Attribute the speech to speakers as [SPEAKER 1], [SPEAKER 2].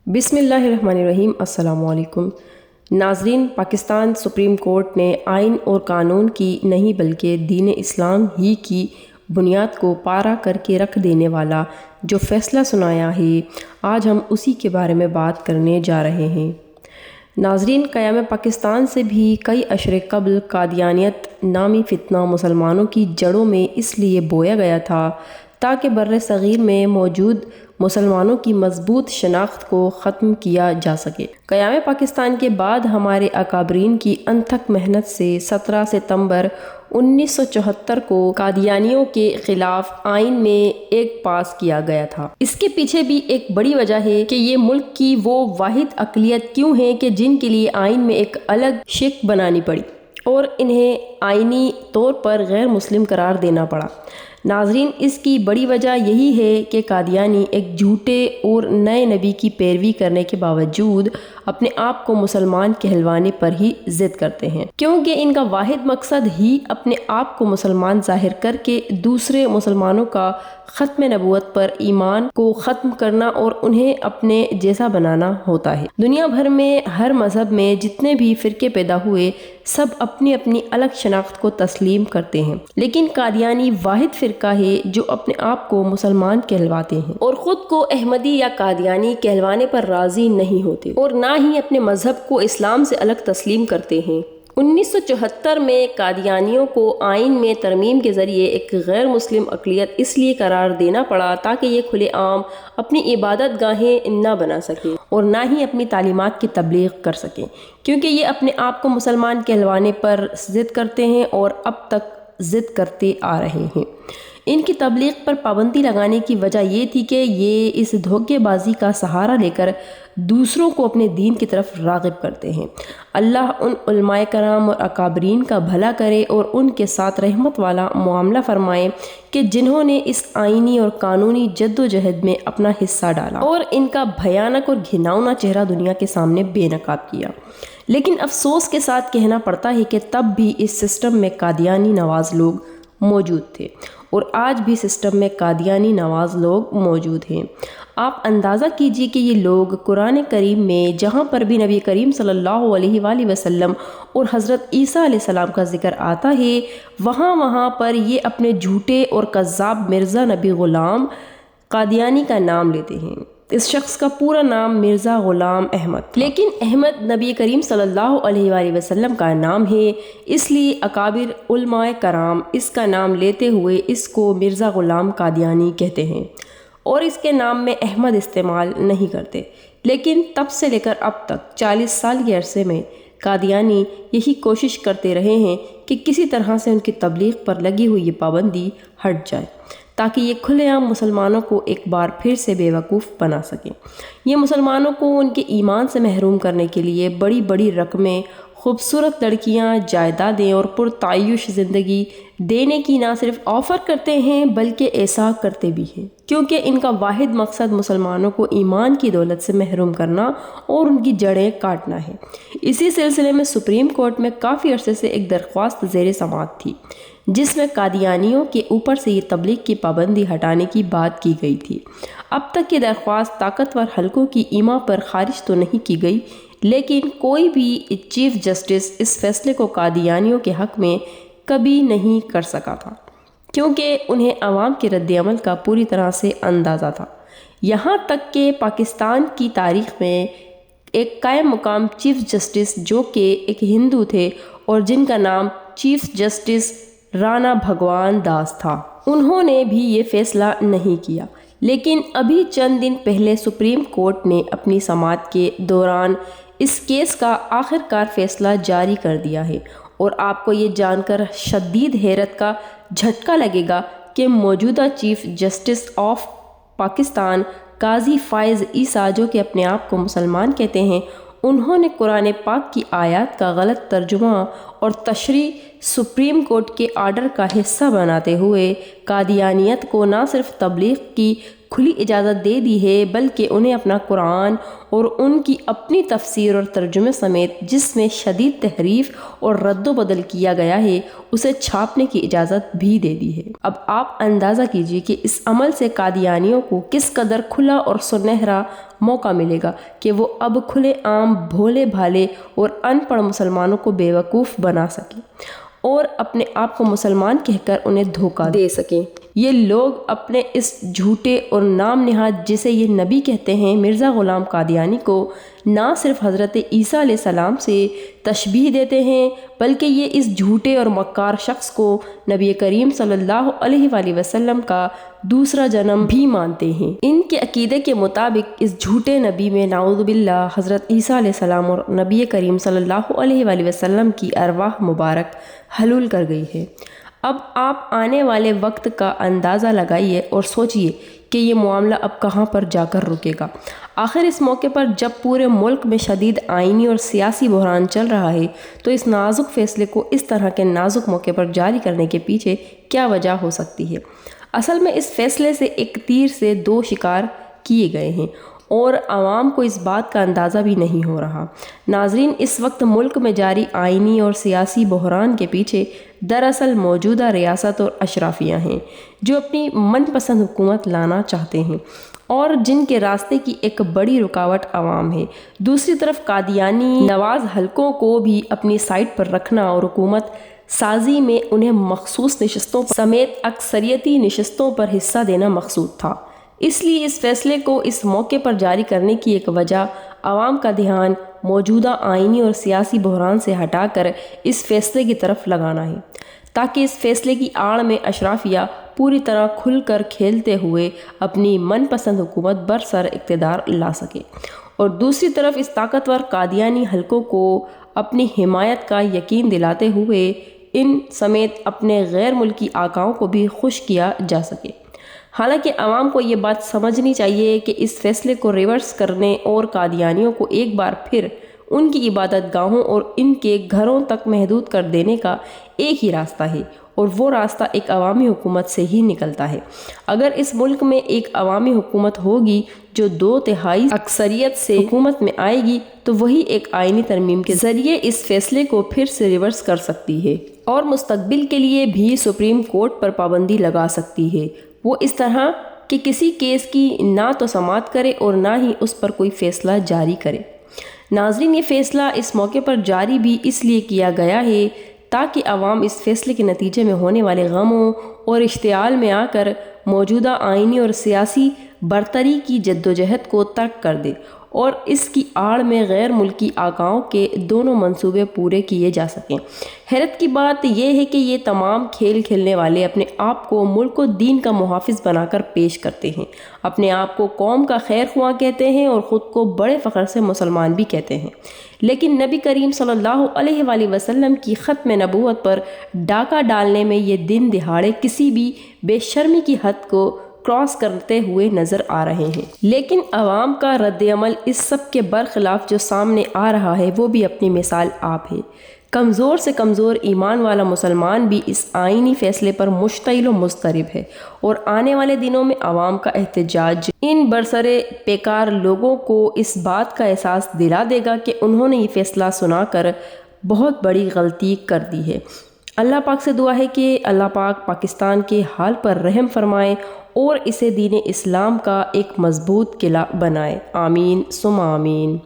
[SPEAKER 1] بسم اللہ الرحمن الرحیم۔ السلام علیکم ناظرین، پاکستان سپریم کورٹ نے آئین اور قانون کی نہیں بلکہ دین اسلام ہی کی بنیاد کو پارا کر کے رکھ دینے والا جو فیصلہ سنایا ہے، آج ہم اسی کے بارے میں بات کرنے جا رہے ہیں۔ ناظرین، قیام پاکستان سے بھی کئی عشرے قبل قادیانیت نامی فتنہ مسلمانوں کی جڑوں میں اس لیے بویا گیا تھا تاکہ بر صغیر میں موجود مسلمانوں کی مضبوط شناخت کو ختم کیا جا سکے۔ قیام پاکستان کے بعد ہمارے اکابرین کی انتھک محنت سے 17 ستمبر 1974 کو قادیانیوں کے خلاف آئین میں ایک پاس کیا گیا تھا۔ اس کے پیچھے بھی ایک بڑی وجہ ہے کہ یہ ملک کی وہ واحد اقلیت کیوں ہیں کہ جن کے لیے آئین میں ایک الگ شق بنانی پڑی اور انہیں آئینی طور پر غیر مسلم قرار دینا پڑا۔ ناظرین، اس کی بڑی وجہ یہی ہے کہ قادیانی ایک جھوٹے اور نئے نبی کی پیروی کرنے کے باوجود اپنے آپ کو مسلمان کہلوانے پر ہی ضد کرتے ہیں، کیونکہ ان کا واحد مقصد ہی اپنے آپ کو مسلمان ظاہر کر کے دوسرے مسلمانوں کا ختم نبوت پر ایمان کو ختم کرنا اور انہیں اپنے جیسا بنانا ہوتا ہے۔ دنیا بھر میں ہر مذہب میں جتنے بھی فرقے پیدا ہوئے، سب اپنی اپنی الگ شناخت کو تسلیم کرتے ہیں، لیکن قادیانی واحد فرقہ ہے جو اپنے آپ کو مسلمان کہلواتے ہیں اور خود کو احمدی یا قادیانی کہلوانے پر راضی نہیں ہوتے اور نہ ہی اپنے مذہب کو اسلام سے الگ تسلیم کرتے ہیں۔ 1974 میں قادیانیوں کو آئین میں ترمیم کے ذریعے ایک غیر مسلم اقلیت اس لیے قرار دینا پڑا تاکہ یہ کھلے عام اپنی عبادت گاہیں نہ بنا سکیں اور نہ ہی اپنی تعلیمات کی تبلیغ کر سکیں، کیونکہ یہ اپنے آپ کو مسلمان کہلوانے پر ضد کرتے ہیں اور اب تک ضد کرتے آ رہے ہیں۔ ان کی تبلیغ پر پابندی لگانے کی وجہ یہ تھی کہ یہ اس دھوکے بازی کا سہارا لے کر دوسروں کو اپنے دین کی طرف راغب کرتے ہیں۔ اللہ ان علماء کرام اور اکابرین کا بھلا کرے اور ان کے ساتھ رحمت والا معاملہ فرمائے کہ جنہوں نے اس آئینی اور قانونی جدوجہد میں اپنا حصہ ڈالا اور ان کا بھیانک اور گھناؤنا چہرہ دنیا کے سامنے بے نقاب کیا۔ لیکن افسوس کے ساتھ کہنا پڑتا ہے کہ تب بھی اس سسٹم میں قادیانی نواز لوگ موجود تھے اور آج بھی سسٹم میں قادیانی نواز لوگ موجود ہیں۔ آپ اندازہ کیجئے کہ یہ لوگ قرآن کریم میں جہاں پر بھی نبی کریم صلی اللہ علیہ وآلہ وسلم اور حضرت عیسیٰ علیہ السلام کا ذکر آتا ہے، وہاں پر یہ اپنے جھوٹے اور کذاب مرزا نبی غلام قادیانی کا نام لیتے ہیں۔ اس شخص کا پورا نام مرزا غلام احمد تھا، لیکن احمد نبی کریم صلی اللہ علیہ وآلہ وسلم کا نام ہے، اس لیے اکابر علماء کرام اس کا نام لیتے ہوئے اس کو مرزا غلام قادیانی کہتے ہیں اور اس کے نام میں احمد استعمال نہیں کرتے۔ لیکن تب سے لے کر اب تک 40 سال کے عرصے میں قادیانی یہی کوشش کرتے رہے ہیں کہ کسی طرح سے ان کی تبلیغ پر لگی ہوئی یہ پابندی ہٹ جائے تاکہ یہ کھلے عام مسلمانوں کو ایک بار پھر سے بے وقوف بنا سکیں۔ یہ مسلمانوں کو ان کے ایمان سے محروم کرنے کے لیے بڑی بڑی رقمیں، خوبصورت لڑکیاں، جائیدادیں اور پرتعیش زندگی دینے کی نہ صرف آفر کرتے ہیں بلکہ ایسا کرتے بھی ہیں، کیونکہ ان کا واحد مقصد مسلمانوں کو ایمان کی دولت سے محروم کرنا اور ان کی جڑیں کاٹنا ہے۔ اسی سلسلے میں سپریم کورٹ میں کافی عرصے سے ایک درخواست زیر سماعت تھی جس میں قادیانیوں کے اوپر سے یہ تبلیغ کی پابندی ہٹانے کی بات کی گئی تھی۔ اب تک یہ درخواست طاقتور حلقوں کی ایما پر خارج تو نہیں کی گئی، لیکن کوئی بھی چیف جسٹس اس فیصلے کو قادیانیوں کے حق میں کبھی نہیں کر سکا تھا، کیونکہ انہیں عوام کے رد عمل کا پوری طرح سے اندازہ تھا۔ یہاں تک کہ پاکستان کی تاریخ میں ایک قائم مقام چیف جسٹس جو کہ ایک ہندو تھے اور جن کا نام چیف جسٹس رانا بھگوان داس تھا، انہوں نے بھی یہ فیصلہ نہیں کیا۔ لیکن ابھی چند دن پہلے سپریم کورٹ نے اپنی سماعت کے دوران اس کیس کا آخرکار فیصلہ جاری کر دیا ہے اور آپ کو یہ جان کر شدید حیرت کا جھٹکا لگے گا کہ موجودہ چیف جسٹس آف پاکستان قاضی فائز عیسیٰ، جو کہ اپنے آپ کو مسلمان کہتے ہیں، انہوں نے قرآن پاک کی آیات کا غلط ترجمہ اور تشریح سپریم کورٹ کے آرڈر کا حصہ بناتے ہوئے قادیانیت کو نہ صرف تبلیغ کی کھلی اجازت دے دی ہے، بلکہ انہیں اپنا قرآن اور ان کی اپنی تفسیر اور ترجمے سمیت جس میں شدید تحریف اور رد و بدل کیا گیا ہے اسے چھاپنے کی اجازت بھی دے دی ہے۔ اب آپ اندازہ کیجئے کہ اس عمل سے قادیانیوں کو کس قدر کھلا اور سنہرا موقع ملے گا کہ وہ اب کھلے عام بھولے بھالے اور ان پڑھ مسلمانوں کو بیوقوف بنا سکیں اور اپنے آپ کو مسلمان کہہ کر انہیں دھوکہ دے سکیں۔ یہ لوگ اپنے اس جھوٹے اور نام نہاد جسے یہ نبی کہتے ہیں مرزا غلام قادیانی کو نہ صرف حضرت عیسیٰ علیہ السلام سے تشبیہ دیتے ہیں، بلکہ یہ اس جھوٹے اور مکار شخص کو نبی کریم صلی اللہ علیہ وآلہ وسلم کا دوسرا جنم بھی مانتے ہیں۔ ان کے عقیدے کے مطابق اس جھوٹے نبی میں نعوذ باللہ حضرت عیسیٰ علیہ السلام اور نبی کریم صلی اللہ علیہ وآلہ وسلم کی ارواح مبارک حلول کر گئی ہے۔ اب آپ آنے والے وقت کا اندازہ لگائیے اور سوچئے کہ یہ معاملہ اب کہاں پر جا کر رکے گا۔ آخر اس موقع پر جب پورے ملک میں شدید آئینی اور سیاسی بحران چل رہا ہے تو اس نازک فیصلے کو اس طرح کے نازک موقع پر جاری کرنے کے پیچھے کیا وجہ ہو سکتی ہے؟ اصل میں اس فیصلے سے ایک تیر سے دو شکار کیے گئے ہیں اور عوام کو اس بات کا اندازہ بھی نہیں ہو رہا۔ ناظرین، اس وقت ملک میں جاری آئینی اور سیاسی بحران کے پیچھے دراصل موجودہ ریاست اور اشرافیہ ہیں جو اپنی من پسند حکومت لانا چاہتے ہیں اور جن کے راستے کی ایک بڑی رکاوٹ عوام ہے۔ دوسری طرف قادیانی نواز حلقوں کو بھی اپنی سائٹ پر رکھنا اور حکومت سازی میں انہیں مخصوص نشستوں سمیت اکثریتی نشستوں پر حصہ دینا مقصود تھا۔ اس لیے اس فیصلے کو اس موقع پر جاری کرنے کی ایک وجہ عوام کا دھیان موجودہ آئینی اور سیاسی بحران سے ہٹا کر اس فیصلے کی طرف لگانا ہے تاکہ اس فیصلے کی آڑ میں اشرافیہ پوری طرح کھل کر کھیلتے ہوئے اپنی من پسند حکومت برسر اقتدار لا سکے، اور دوسری طرف اس طاقتور قادیانی حلقوں کو اپنی حمایت کا یقین دلاتے ہوئے ان سمیت اپنے غیر ملکی آقاؤں کو بھی خوش کیا جا سکے۔ حالانکہ عوام کو یہ بات سمجھنی چاہیے کہ اس فیصلے کو ریورس کرنے اور قادیانیوں کو ایک بار پھر ان کی عبادت گاہوں اور ان کے گھروں تک محدود کر دینے کا ایک ہی راستہ ہے، اور وہ راستہ ایک عوامی حکومت سے ہی نکلتا ہے۔ اگر اس ملک میں ایک عوامی حکومت ہوگی جو 2/3 اکثریت سے حکومت میں آئے گی تو وہی ایک آئینی ترمیم کے ذریعے اس فیصلے کو پھر سے ریورس کر سکتی ہے اور مستقبل کے لیے بھی سپریم کورٹ پر پابندی لگا سکتی ہے۔ وہ اس طرح کہ کسی کیس کی نہ تو سماعت کرے اور نہ ہی اس پر کوئی فیصلہ جاری کرے۔ ناظرین، یہ فیصلہ اس موقع پر جاری بھی اس لیے کیا گیا ہے تاکہ عوام اس فیصلے کے نتیجے میں ہونے والے غموں اور اشتعال میں آ کر موجودہ آئینی اور سیاسی برتری کی جدوجہد کو ترک کر دے اور اس کی آڑ میں غیر ملکی آقاؤں کے دونوں منصوبے پورے کیے جا سکیں۔ حیرت کی بات یہ ہے کہ یہ تمام کھیل کھیلنے والے اپنے آپ کو ملک و دین کا محافظ بنا کر پیش کرتے ہیں، اپنے آپ کو قوم کا خیر خواہ کہتے ہیں اور خود کو بڑے فخر سے مسلمان بھی کہتے ہیں، لیکن نبی کریم صلی اللہ علیہ وآلہ وسلم کی ختم نبوت پر ڈاکہ ڈالنے میں یہ دن دہاڑے کسی بھی بے شرمی کی حد کو کراس کرتے ہوئے نظر آ رہے ہیں۔ لیکن عوام کا رد عمل اس سب کے برخلاف جو سامنے آ رہا ہے وہ بھی اپنی مثال آپ ہے۔ کمزور سے کمزور ایمان والا مسلمان بھی اس آئینی فیصلے پر مشتعل و مضطرب ہے، اور آنے والے دنوں میں عوام کا احتجاج ان برسرے پیکار لوگوں کو اس بات کا احساس دلا دے گا کہ انہوں نے یہ فیصلہ سنا کر بہت بڑی غلطی کر دی ہے۔ اللہ پاک سے دعا ہے کہ اللہ پاک پاکستان کے حال پر رحم فرمائے اور اسے دین اسلام کا ایک مضبوط قلعہ بنائے۔ آمین ثم آمین۔